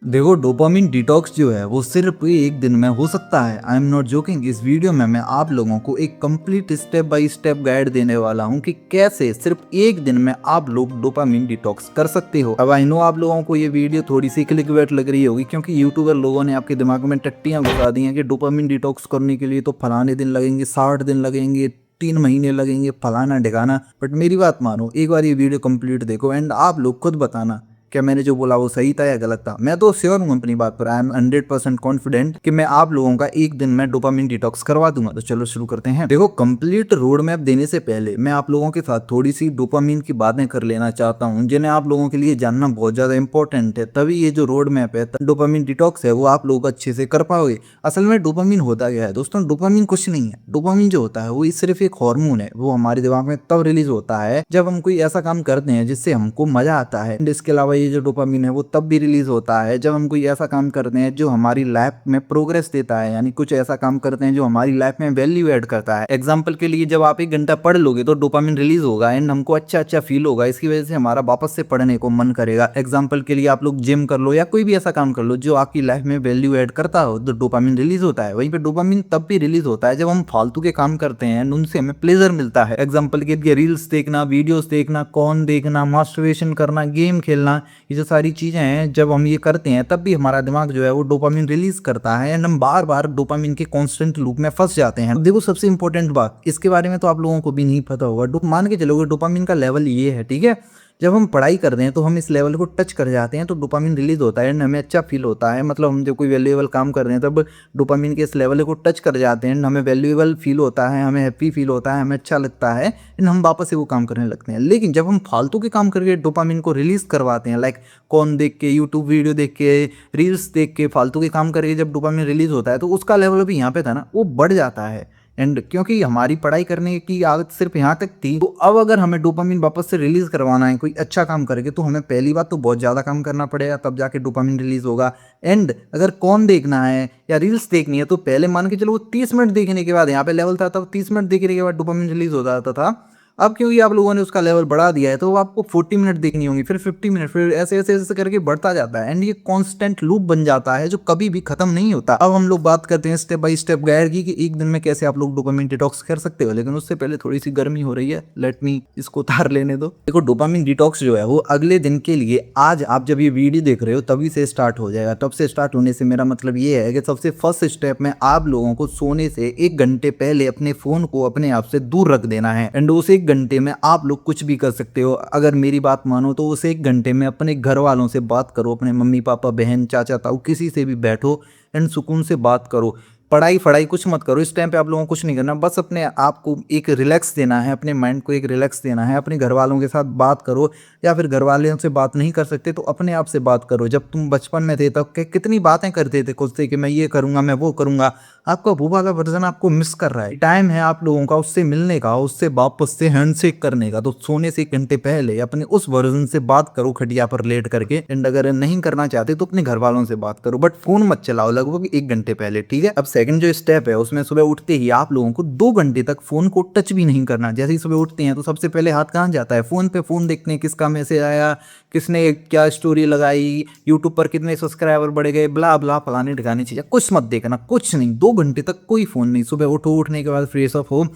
देखो dopamine detox जो है वो सिर्फ एक दिन में हो सकता है। I am not joking. इस वीडियो में मैं आप लोगों को एक complete step by step guide देने वाला हूं कि कैसे सिर्फ एक दिन में आप लोग डोपामिन डिटॉक्स कर सकते हो। अब आई नो आप लोगों को ये वीडियो थोड़ी सी क्लिकबेट लग रही होगी क्योंकि यूट्यूबर लोगों ने आपके दिमाग में टट्टियां घुसा दी हैं कि डोपामिन डिटॉक्स करने के लिए तो फलाने दिन लगेंगे, 60 दिन लगेंगे, 3 महीने लगेंगे, फलाना ढिकाना। बट मेरी बात मानो, एक बार ये वीडियो कंप्लीट देखो एंड आप लोग खुद बताना क्या मैंने जो बोला वो सही था या गलत था। मैं तो श्योर हूँ अपनी बात पर। आई एम 100% कॉन्फिडेंट कि मैं आप लोगों का एक दिन में डोपामिन डिटॉक्स करवा दूंगा। तो चलो शुरू करते हैं। देखो कंप्लीट रोड मैप देने से पहले मैं आप लोगों के साथ थोड़ी सी डोपामिन की बातें कर लेना चाहता हूँ जिन्हें आप लोगों के लिए जानना बहुत ज्यादा इंपॉर्टेंट है। तभी ये जो रोड मैप है डोपामिन डिटॉक्स है वो आप लोग अच्छे से कर पाओगे। असल में डोपामिन होता क्या है दोस्तों? डोपामिन कुछ नहीं है। डोपामिन जो होता है वो सिर्फ एक हार्मोन है। वो हमारे दिमाग में तब रिलीज होता है जब हम कोई ऐसा काम करते हैं जिससे हमको मजा आता है। इसके अलावा ये जो डोपामिन है वो तब भी रिलीज होता है जब हम कोई ऐसा काम करते हैं जो हमारी लाइफ में प्रोग्रेस देता है, यानी कुछ ऐसा काम करते हैं जो हमारी लाइफ में वैल्यू ऐड करता है। एग्जांपल के लिए जब आप 1 घंटा पढ़ लोगे तो डोपामिन रिलीज होगा एंड हमको अच्छा अच्छा फील होगा। इसकी वजह से हमारा वापस से पढ़ने को मन करेगा। एग्जाम्पल के लिए आप लोग जिम कर लो या कोई भी ऐसा काम कर लो जो आपकी लाइफ में वैल्यू ऐड करता हो तो डोपामिन रिलीज होता है। वहीं पे डोपामिन तब भी रिलीज होता है जब हम फालतू के काम करते हैं एंड उनसे हमें प्लेजर मिलता है। एग्जाम्पल के लिए रील्स देखना, वीडियोस देखना, कॉर्न देखना, मास्टरबेशन करना, गेम खेलना, ये जो सारी चीजें हैं जब हम ये करते हैं तब भी हमारा दिमाग जो है वो डोपामिन रिलीज करता है एंड हम बार बार डोपामिन के कांस्टेंट लूप में फंस जाते हैं। देखो सबसे इंपॉर्टेंट बात, इसके बारे में तो आप लोगों को भी नहीं पता होगा। मान के चलोगे डोपामिन का लेवल ये है, ठीक है? जब हम पढ़ाई कर रहे हैं तो हम इस लेवल को टच कर जाते हैं तो डोपामिन रिलीज होता है एंड हमें अच्छा फील होता है। मतलब हम जब कोई वैल्यूएबल काम कर रहे हैं तब डोपामिन के इस लेवल को टच कर जाते हैं एंड हमें वैल्यूएबल फील होता है, हमें हैप्पी फील होता है, हमें अच्छा लगता है एंड हम वापस से वो काम करने लगते हैं। लेकिन जब हम फालतू के काम करके डोपामिन को रिलीज करवाते हैं, लाइक कौन देख के, यूट्यूब वीडियो देख के, रील्स देख के, फालतू के काम करके जब डोपामिन रिलीज होता है तो उसका लेवल भी यहाँ पे था ना वो बढ़ जाता है। एंड क्योंकि हमारी पढ़ाई करने की आदत सिर्फ यहाँ तक थी, तो अब अगर हमें डोपामिन वापस से रिलीज करवाना है कोई अच्छा काम करके तो हमें पहली बात तो बहुत ज़्यादा काम करना पड़ेगा, तब जाके डोपामिन रिलीज होगा। एंड अगर कौन देखना है या रील्स देखनी है तो पहले मान के चलो वो 30 मिनट देखने के बाद, यहाँ पे लेवल था तब 30 मिनट देखने के बाद डोपामिन रिलीज हो जाता था। अब क्योंकि आप लोगों ने उसका लेवल बढ़ा दिया है तो आपको 40 मिनट देखनी होंगी, फिर 50 मिनट, फिर ऐसे ऐसे ऐसे करके बढ़ता जाता है एंड ये कांस्टेंट लूप बन जाता है जो कभी भी खत्म नहीं होता। अब हम लोग बात करते हैं स्टेप बाय स्टेप गाइड की कि एक दिन में कैसे आप लोग डोपामिन डिटॉक्स कर सकते हो। लेकिन उससे पहले थोड़ी सी गर्मी हो रही है, लेट मी इसको उतार लेने दो। देखो डोपामिन डिटॉक्स जो है वो अगले दिन के लिए, आज आप जब ये वीडियो देख रहे हो तभी से स्टार्ट हो जाएगा। तब से स्टार्ट होने से मेरा मतलब ये है कि सबसे फर्स्ट स्टेप में आप लोगों को सोने से 1 घंटे पहले अपने फोन को अपने आप से दूर रख देना है एंड उस 1 घंटे में आप लोग कुछ भी कर सकते हो। अगर मेरी बात मानो तो उस 1 घंटे में अपने घर वालों से बात करो, अपने मम्मी पापा, बहन, चाचा, ताऊ, किसी से भी बैठो एंड सुकून से बात करो। पढ़ाई फढ़ाई कुछ मत करो इस टाइम पे। आप लोगों को कुछ नहीं करना, बस अपने आप को एक रिलैक्स देना है, अपने माइंड को एक रिलैक्स देना है। अपने घर वालों के साथ बात करो या फिर घर वालों से बात नहीं कर सकते तो अपने आप से बात करो। जब तुम बचपन में थे तब कितनी बातें करते थे खुद से कि मैं ये करूंगा, मैं वो करूंगा। आपका वो वाला वर्जन आपको मिस कर रहा है। टाइम है आप लोगों का उससे मिलने का, उससे वापस से हैंडशेक करने का। तो सोने से 1 घंटे पहले अपने उस वर्जन से बात करो खटिया पर लेट करके। एंड अगर नहीं करना चाहते तो अपने घर वालों से बात करो, बट फोन मत चलाओ लगभग 1 घंटे पहले, ठीक है? अब सेकंड जो स्टेप है उसमें सुबह उठते ही आप लोगों को 2 घंटे तक फोन को टच भी नहीं करना। जैसे ही सुबह उठते हैं तो सबसे पहले हाथ कहाँ जाता है? फोन पे। फोन देखते हैं किसका मैसेज आया, किसने क्या स्टोरी लगाई, यूट्यूब पर कितने सब्सक्राइबर बढ़ गए, ब्ला ब्ला फलाने ठिकाने चीजें। कुछ मत देखना, कुछ नहीं। 2 घंटे तक कोई फोन नहीं। सुबह उठो, उठने के बाद फ्रेश अप हो,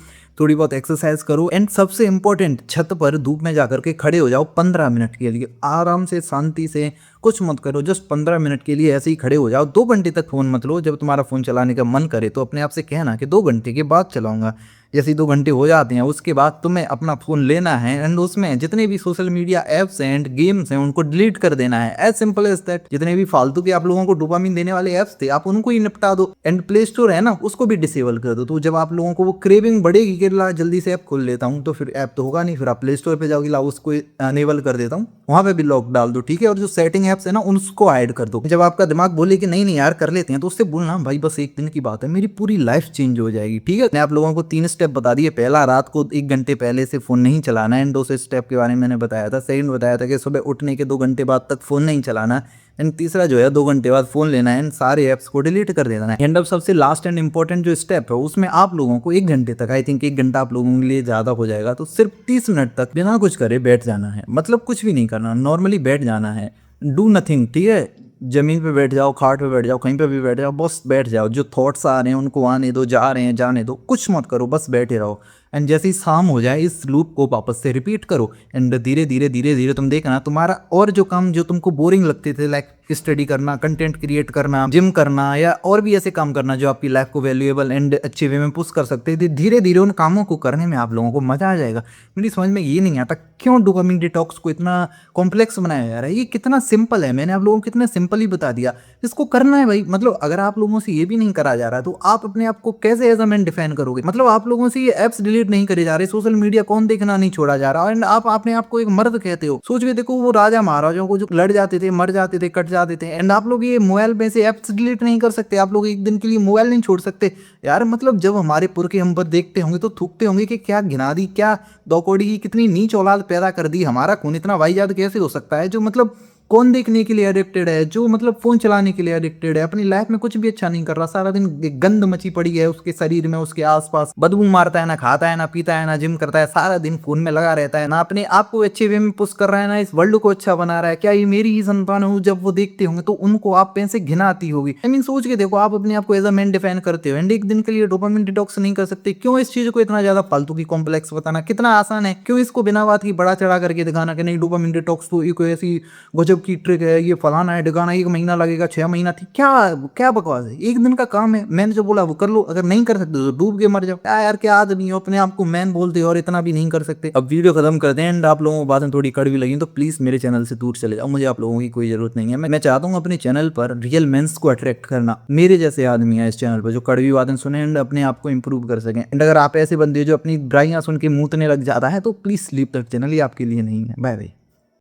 थोड़ी बहुत एक्सरसाइज करो एंड सबसे इंपॉर्टेंट छत पर धूप में जाकर के खड़े हो जाओ 15 मिनट के लिए। आराम से, शांति से, कुछ मत करो, जस्ट 15 मिनट के लिए ऐसे ही खड़े हो जाओ। 2 घंटे तक फोन मत लो। जब तुम्हारा फोन चलाने का मन करे तो अपने आप से कहना कि 2 घंटे के बाद चलाऊंगा। जैसे ही 2 घंटे हो जाते हैं उसके बाद तुम्हें अपना फोन लेना है एंड उसमें जितने भी सोशल मीडिया एप्स हैं एंड गेम्स हैं उनको डिलीट कर देना है। As simple as that. जितने भी फालतू के आप लोगों को डोपामिन देने वाले एप्स थे आप उनको ही निपटा दो एंड प्ले स्टोर है ना उसको भी डिसेबल कर दो। तो जब आप लोगों को वो क्रेविंग बढ़ेगी कि ला जल्दी से ऐप खोल लेता हूँ, तो फिर ऐप तो होगा नहीं, फिर आप प्ले स्टोर पे जाओगे, ला उसको अनेबल कर देता हूँ, वहां पे भी लॉक डाल दो, ठीक है? और जो सेटिंग एप्स है ना उनको ऐड कर दो। जब आपका दिमाग बोले कि नहीं नहीं यार कर लेते हैं तो उससे बोलना भाई बस 1 दिन की बात है, मेरी पूरी लाइफ चेंज हो जाएगी, ठीक है? मैंने आप लोगों को 3 स्टेप बता दिए। पहला, रात को 1 घंटे पहले से फोन नहीं चलाना है एंड 2 स्टेप के बारे में मैंने बताया था। सेकंड बताया था कि सुबह उठने के 2 घंटे बाद तक फोन नहीं चलाना एंड तीसरा जो है 2 घंटे बाद फोन लेना है एंड सारे ऐप्स को डिलीट कर देना है। एंड अब सबसे लास्ट एंड इंपॉर्टेंट जो स्टेप है उसमें आप लोगों को 1 घंटे तक, आई थिंक 1 घंटा आप लोगों के लिए ज्यादा हो जाएगा, तो सिर्फ 30 मिनट तक बिना कुछ करे बैठ जाना है। मतलब कुछ भी नहीं करना, नॉर्मली बैठ जाना है, डू नथिंग, ठीक है? जमीन पे बैठ जाओ, खाट पे बैठ जाओ, कहीं पे भी बैठ जाओ, बस बैठ जाओ। जो थॉट्स आ रहे हैं उनको आने दो, जा रहे हैं जाने दो, कुछ मत करो, बस बैठे रहो। एंड जैसे ही शाम हो जाए इस लूप को वापस से रिपीट करो। एंड धीरे धीरे धीरे धीरे तुम देखना तुम्हारा और जो काम जो तुमको बोरिंग लगते थे, लाइक स्टडी करना, कंटेंट क्रिएट करना, जिम करना या और भी ऐसे काम करना जो आपकी लाइफ को वैल्यूएबल एंड अच्छे वे में पुश कर सकते थे, धीरे धीरे उन कामों को करने में आप लोगों को मजा आ जाएगा। मेरी समझ में ये नहीं आता क्यों डोपामिन डिटॉक्स को इतना कॉम्प्लेक्स बनाया जा रहा है। ये कितना सिंपल है, मैंने आप लोगों को कितने सिंपल ही बता दिया। इसको करना है भाई, मतलब अगर आप लोगों से ये भी नहीं करा जा रहा तो आप अपने आप को कैसे एज अ मैन डिफाइन करोगे। मतलब आप लोगों से ये एप्स डिलीट नहीं करे जा रहे, सोशल मीडिया कौन देखना नहीं छोड़ा जा रहा, एंड आप अपने आप को एक मर्द कहते हो। सोच के देखो वो राजा महाराजाओं को जो लड़ जाते थे, मर जाते थे, कट जाते थे, एंड आप लोग ये मोबाइल में से एप्स डिलीट नहीं कर सकते। आप लोग एक दिन के लिए मोबाइल नहीं छोड़ सकते यार। मतलब जब हमारे पुरखे हम पर देखते होंगे तो थूकते होंगे कि क्या गिना दी, क्या दौकोड़ी की कितनी नीच औलाद पैदा कर दी। हमारा खून इतना वाहियात कैसे हो सकता है, जो मतलब कौन देखने के लिए एडिक्टेड है, जो मतलब फोन चलाने के लिए एडिक्टेड है, अपनी लाइफ में कुछ भी अच्छा नहीं कर रहा, सारा दिन गंद मची पड़ी है उसके शरीर में, उसके आसपास बदबू मारता है, ना खाता है, ना पीता है, ना जिम करता है, सारा दिन फोन में लगा रहता है, ना अपने आप को अच्छे वे में पुश कर रहा है, ना इस वर्ल्ड को अच्छा बना रहा है। क्या ये मेरी ही संतान हो? जब वो देखते होंगे तो उनको आप पे से घिना आती होगी। आई मीन सोच के देखो, आप अपने आप को एज अ मैन डिफाइन करते हो एंड एक दिन के लिए डोपामिन डिटॉक्स नहीं कर सकते। क्यों इस चीज को इतना ज्यादा फालतू की कॉम्प्लेक्स बताना, कितना आसान है। क्यों इसको बिना बात की बड़ा चढ़ा करके दिखाना कि नहीं डोपामिन डिटॉक्स तो ये कोई ऐसी गजब की ट्रिक है, ये फलाना है ढिकाना, 1 महीना लगेगा, 6 महीना थी, क्या क्या बकवास है। एक दिन का काम है, मैंने जो बोला वो कर लो। अगर नहीं कर सकते तो डूब के मर जाओ। क्या यार, क्या आदमी हो, अपने आप को मैन बोलते हो और इतना भी नहीं कर सकते। अब वीडियो खत्म करते हैं एंड आप लोगों को बातें थोड़ी कड़वी लगी तो प्लीज मेरे चैनल से दूर चले जाओ। मुझे आप लोगों की कोई जरूरत नहीं है। मैं चाहता हूँ अपने चैनल पर रियल मेंस को अट्रैक्ट करना। मेरे जैसे आदमी है इस चैनल पर जो कड़वी बातें सुने एंड अपने आप को इंप्रूव कर सकें। एंड अगर आप ऐसे बंदे जो अपनी बुराइयां सुन के मूतने लग जाता है तो प्लीज लीव दैट चैनल, ये आपके लिए नहीं है। Bye bye.